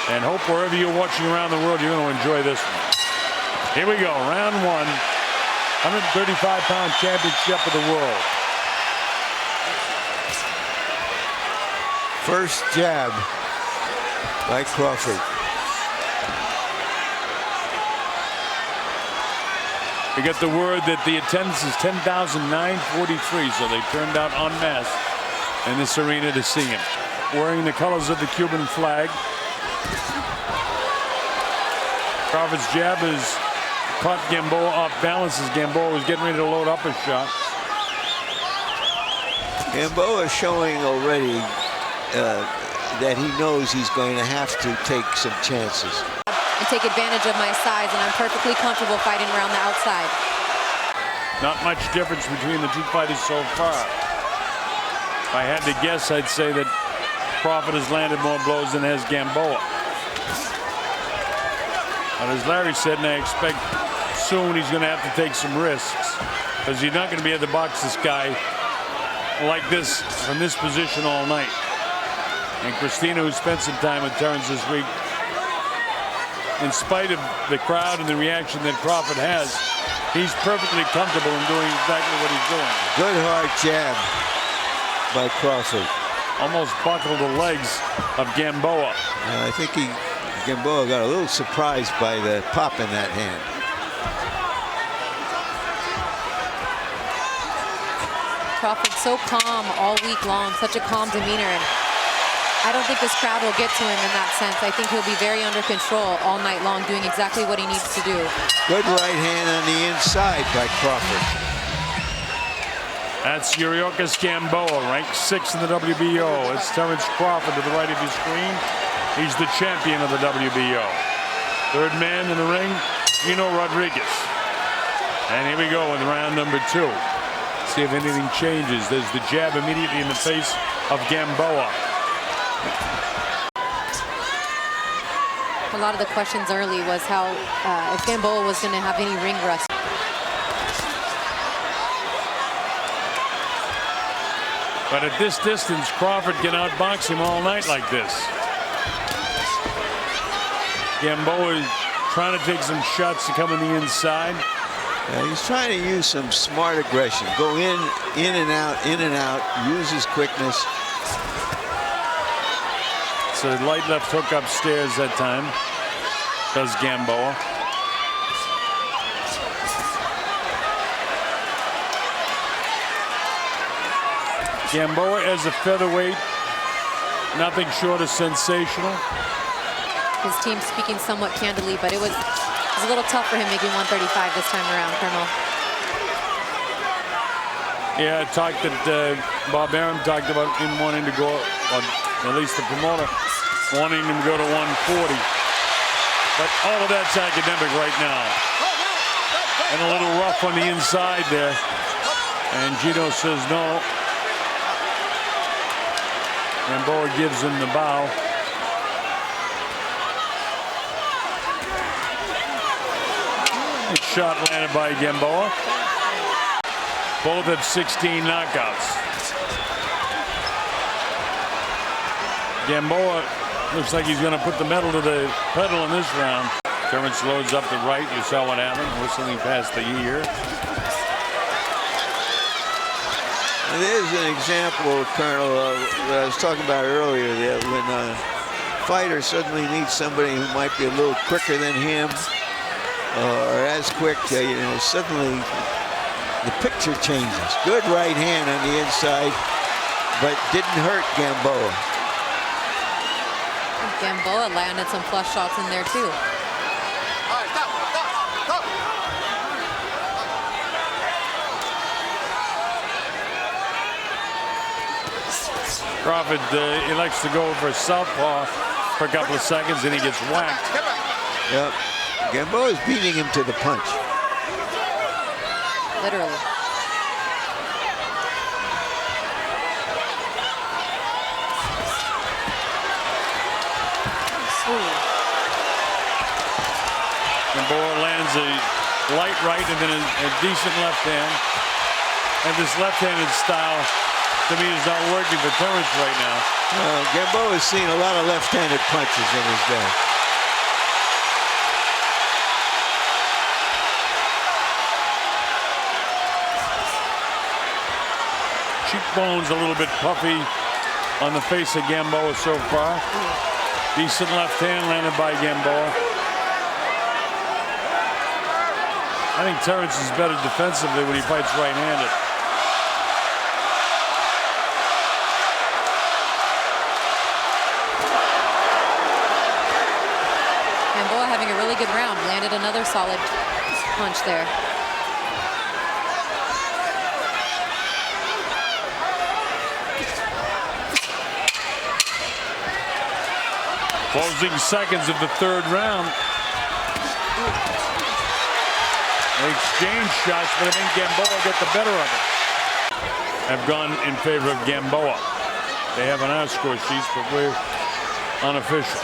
And hope wherever you're watching around the world, you're going to enjoy this one. Here we go, round one. 135-pound championship of the world. First jab by Crawford. We get the word that the attendance is 10,943, so they turned out en masse in this arena to see him. Wearing the colors of the Cuban flag. Crawford's jab is caught Gamboa off balance as Gamboa was getting ready to load up a shot. Gamboa is showing already that he knows he's going to have to take some chances. And take advantage of my size, and I'm perfectly comfortable fighting around the outside. Not much difference between the two fighters so far. If I had to guess, I'd say that Crawford has landed more blows than has Gamboa. But as Larry said, and I expect soon he's going to have to take some risks, because you're not going to be able to box this guy like this from this position all night. And Christina, who spent some time with Terence this week, in spite of the crowd and the reaction that Crawford has, he's perfectly comfortable in doing exactly what he's doing. Good hard jab by Crawford. Almost buckled the legs of Gamboa. I think Gamboa got a little surprised by the pop in that hand. Crawford's so calm all week long, such a calm demeanor, and I don't think this crowd will get to him in that sense. I think he'll be very under control all night long, doing exactly what he needs to do. Good right hand on the inside by Crawford. That's Yuriorkis Gamboa, ranked 6th in the WBO. It's Terence Crawford to the right of your screen. He's the champion of the WBO. Third man in the ring, Rodriguez. And here we go in round number 2. See if anything changes. There's the jab immediately in the face of Gamboa. A lot of the questions early was how if Gamboa was going to have any ring rust. But at this distance, Crawford can outbox him all night like this. Gamboa is trying to take some shots to come on the inside. Yeah, he's trying to use some smart aggression. Go in and out, use his quickness. It's a light left hook upstairs that time, does Gamboa. Gamboa as a featherweight, nothing short of sensational. His team speaking somewhat candidly, but it was a little tough for him making 135 this time around, Colonel. Yeah, I talked that Bob Arum talked about him wanting to go, or at least the promoter wanting him to go to 140. But all of that's academic right now. And a little rough on the inside there. And Gino says no. Gamboa gives him the bow. Shot landed by Gamboa. Both have 16 knockouts. Gamboa looks like he's going to put the metal to the pedal in this round. Terence loads up the right. You saw what happened, whistling past the ear. There's an example, Colonel, of what I was talking about earlier, that when a fighter suddenly needs somebody who might be a little quicker than him, or as quick, suddenly the picture changes. Good right hand on the inside, but didn't hurt Gamboa. Gamboa landed some flush shots in there too. Crawford elects to go for a southpaw for a couple of seconds, and he gets whacked. Yep. Gamboa is beating him to the punch. Literally. Gamboa lands a light right and then a decent left hand. And this left-handed style to me is not working for Terence right now. Gamboa has seen a lot of left-handed punches in his day. Cheekbones a little bit puffy on the face of Gamboa so far. Decent left hand landed by Gamboa. I think Terence is better defensively when he fights right-handed. Gamboa having a really good round. Landed another solid punch there. Closing seconds of the third round. They exchange shots, but I think Gamboa got the better of it. Have gone in favor of Gamboa. They have on our score sheets, but we're unofficial.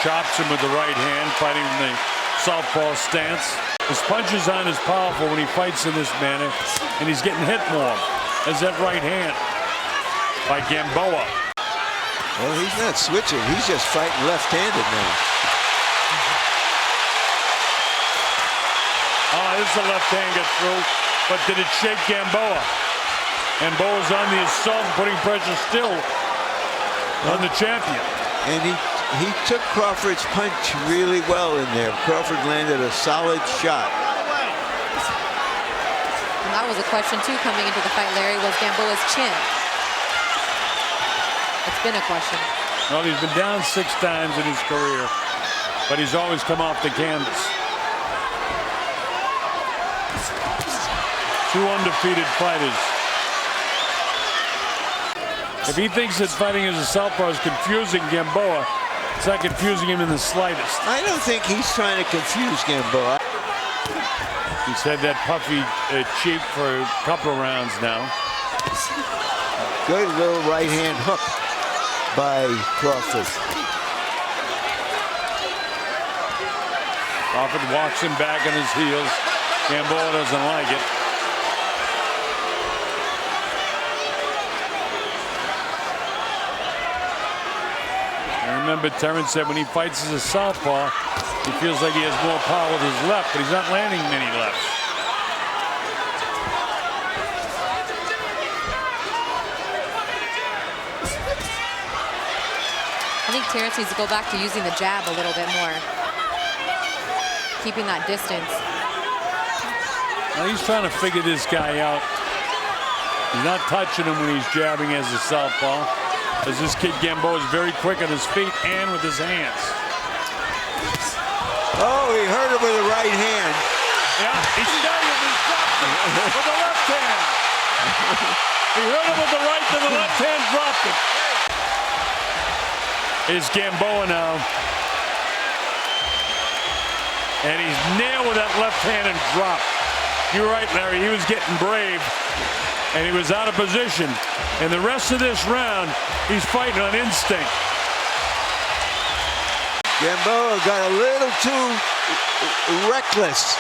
Chops him with the right hand, fighting from the southpaw stance. His punches aren't as powerful when he fights in this manner, and he's getting hit more as that right hand by Gamboa. Well, he's not switching. He's just fighting left-handed now. This is a left hand got through, but did it shake Gamboa? Gamboa's on the assault, putting pressure still on the champion. And he took Crawford's punch really well in there. Crawford landed a solid shot. And that was a question, too, coming into the fight, Larry, was Gamboa's chin. It's been a question. Well, he's been down 6 times in his career, but he's always come off the canvas. 2 undefeated fighters. If he thinks that fighting as a southpaw is confusing Gamboa, it's not confusing him in the slightest. I don't think he's trying to confuse Gamboa. He's had that puffy cheek for a couple of rounds now. Good little right hand hook by Crawford. Crawford walks him back on his heels. Gamboa doesn't like it. Remember, Terence said when he fights as a southpaw, he feels like he has more power with his left, but he's not landing many lefts. I think Terence needs to go back to using the jab a little bit more. Keeping that distance. Now he's trying to figure this guy out. He's not touching him when he's jabbing as a southpaw, as this kid Gamboa is very quick on his feet and with his hands. Oh, he hurt him with the right hand. Yeah, he staggered and dropped him with the left hand. He hurt him with the right, then the left hand dropped him. Is Gamboa now. And he's nailed with that left hand and dropped. You're right, Larry, he was getting brave. And he was out of position. And the rest of this round, he's fighting on instinct. Gamboa got a little too reckless.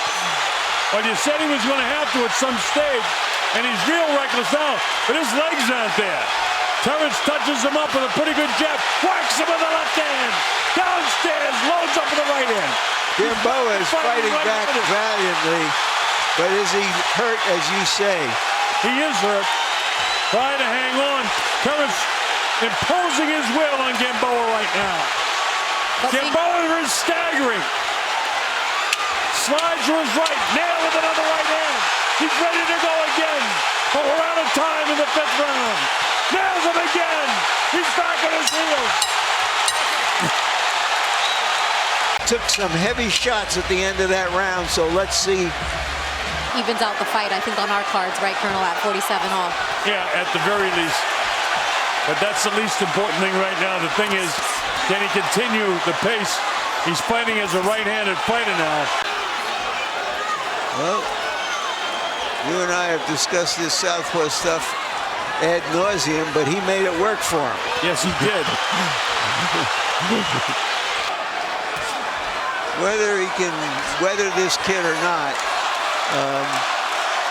Well, you said he was going to have to at some stage, and he's real reckless now, but his legs aren't there. Terence touches him up with a pretty good jab, whacks him with the left hand, downstairs, loads up with the right hand. Gamboa is fighting right back valiantly, but is he hurt, as you say? He is hurt, trying to hang on. Terence imposing his will on Gamboa right now. Gamboa is staggering. Slides to his right, nail with another right hand. He's ready to go again, but we're out of time in the 5th round. Nails him again. He's back on his heels. Took some heavy shots at the end of that round, so let's see. Evens out the fight, I think, on our cards, right, Colonel, at 47 all. Yeah, at the very least. But that's the least important thing right now. The thing is, can he continue the pace? He's fighting as a right-handed fighter now. Well, you and I have discussed this southpaw stuff ad nauseum, but he made it work for him. Yes, he did. Whether he can weather this kid or not,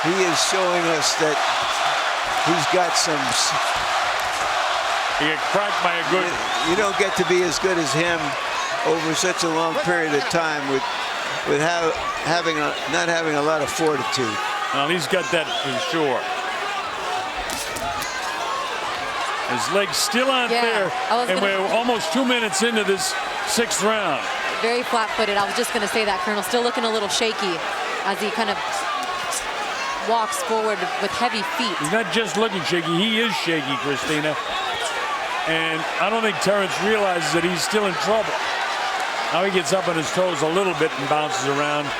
he is showing us that he's got some. He got cracked by a good. You don't get to be as good as him over such a long period of time with not having a lot of fortitude. Well, he's got that for sure. His legs still aren't there, and we're almost 2 minutes into this 6th round. Very flat-footed. I was just going to say that, Colonel. Still looking a little shaky as he kind of walks forward with heavy feet. He's not just looking shaky. He is shaky, Christina. And I don't think Terence realizes that he's still in trouble. Now he gets up on his toes a little bit and bounces around.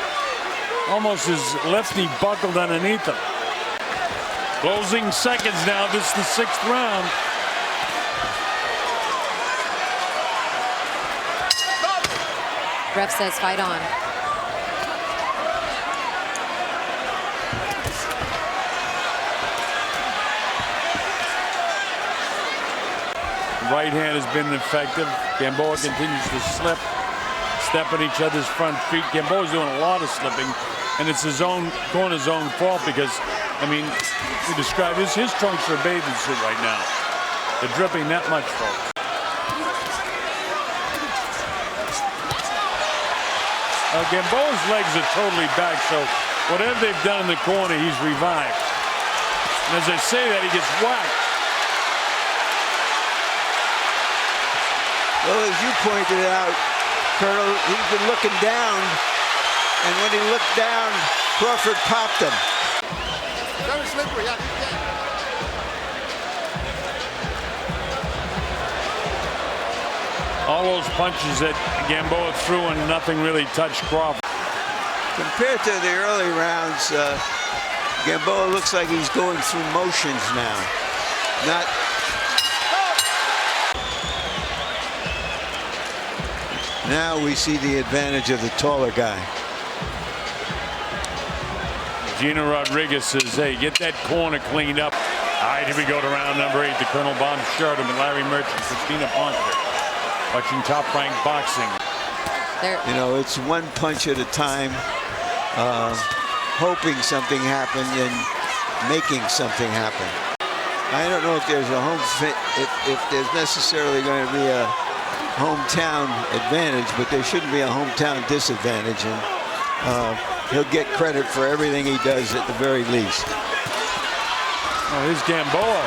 Almost his left knee buckled underneath him. Closing seconds now. This is the 6th round. Ref says fight on. Right hand has been effective. Gamboa continues to step on each other's front feet. Gamboa's doing a lot of slipping, and it's his own corner's own fault because, I mean, we described this. His trunks are a bathing suit right now. They're dripping that much, folks. Gamboa's legs are totally back, so whatever they've done in the corner, he's revived. And as I say that, he gets whacked. Well, as you pointed out, Colonel, he's been looking down, and when he looked down, Crawford popped him. Very slippery, yeah. All those punches that Gamboa threw and nothing really touched Crawford. Compared to the early rounds, Gamboa looks like he's going through motions now. Now we see the advantage of the taller guy. Gino Rodriguez says, hey, get that corner cleaned up. All right, here we go to round number 8. The Colonel Bob Sheridan and Larry Merchant, Christina Poncher. Watching Top Rank Boxing. You know, it's one punch at a time, hoping something happened and making something happen. I don't know if there's a if there's necessarily going to be a hometown advantage, but there shouldn't be a hometown disadvantage, and he'll get credit for everything he does at the very least. Oh, here's Gamboa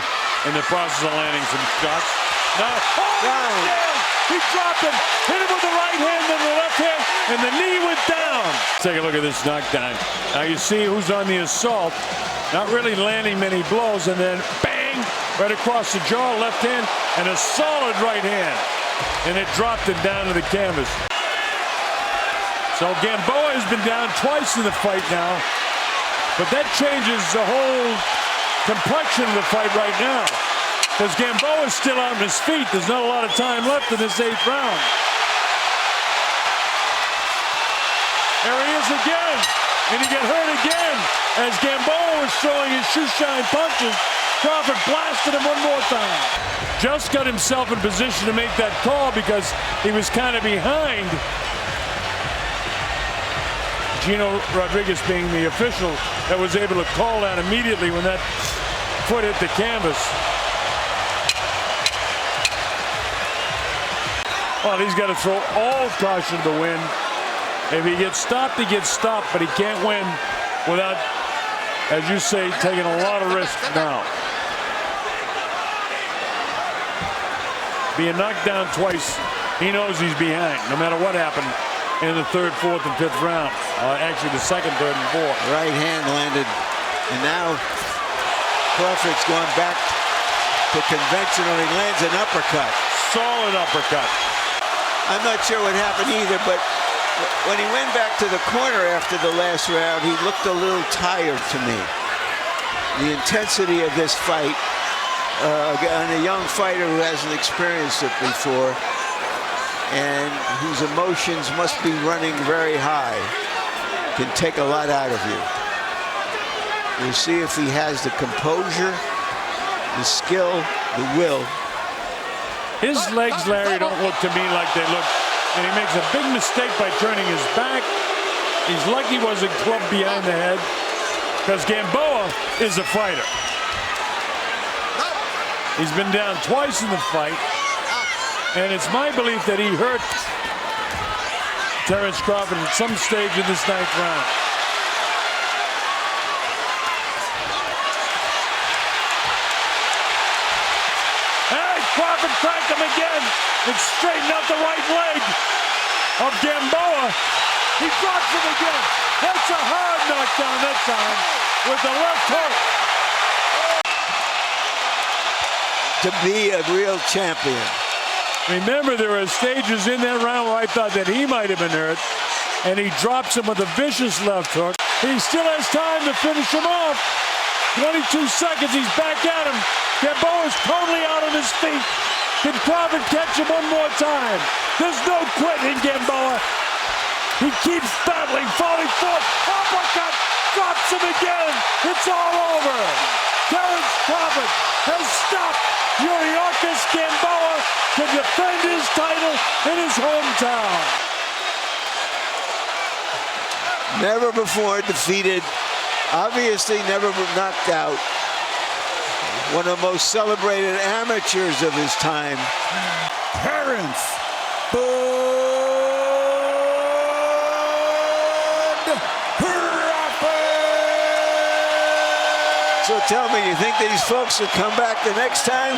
in the process of landing some shots. Now, he dropped him, hit him with the right hand and the left hand, and the knee went down. Take a look at this knockdown. Now you see who's on the assault, not really landing many blows, and then bang, right across the jaw, left hand, and a solid right hand. And it dropped him down to the canvas. So Gamboa has been down twice in the fight now, but that changes the whole complexion of the fight right now. Because Gamboa is still on his feet. There's not a lot of time left in this 8th round. There he is again. And he got hurt again. As Gamboa was throwing his shoe-shine punches, Crawford blasted him one more time. Just got himself in position to make that call because he was kind of behind. Gino Rodriguez being the official that was able to call that immediately when that foot hit the canvas. Well, he's got to throw all caution to the wind. If he gets stopped, he gets stopped, but he can't win without, as you say, taking a lot of risks now. Being knocked down twice, he knows he's behind, no matter what happened in the 3rd, 4th, and 5th round. Actually, the 2nd, 3rd, and 4th. Right hand landed, and now Crawford's going back to conventional. He lands an uppercut. Solid uppercut. I'm not sure what happened either, but when he went back to the corner after the last round, he looked a little tired to me. The intensity of this fight on a young fighter who hasn't experienced it before and whose emotions must be running very high can take a lot out of you. We'll see if he has the composure the skill, the will. His legs, Larry, don't look to me like they look. And he makes a big mistake by turning his back. He's lucky he wasn't clubbed behind the head, because Gamboa is a fighter. He's been down twice in the fight, and it's my belief that he hurt Terence Crawford at some stage in this 9th round. Hey, Crawford cracked him again and straightened out the right leg of Gamboa. He drops him again. That's a hard knockdown that time with the left hook. To be a real champion. Remember, there were stages in that round where I thought that he might have been hurt, and he drops him with a vicious left hook. He still has time to finish him off. 22 seconds, he's back at him. Gamboa is totally out on his feet. Can Crawford catch him one more time? There's no quitting Gamboa. He keeps battling, falling forward. Uppercut, drops him again. It's all over. Terence Crawford has stopped Yuriorkis Gamboa to defend his title in his hometown. Never before defeated, obviously never knocked out. One of the most celebrated amateurs of his time. Terence Crawford! So tell me, you think these folks will come back the next time?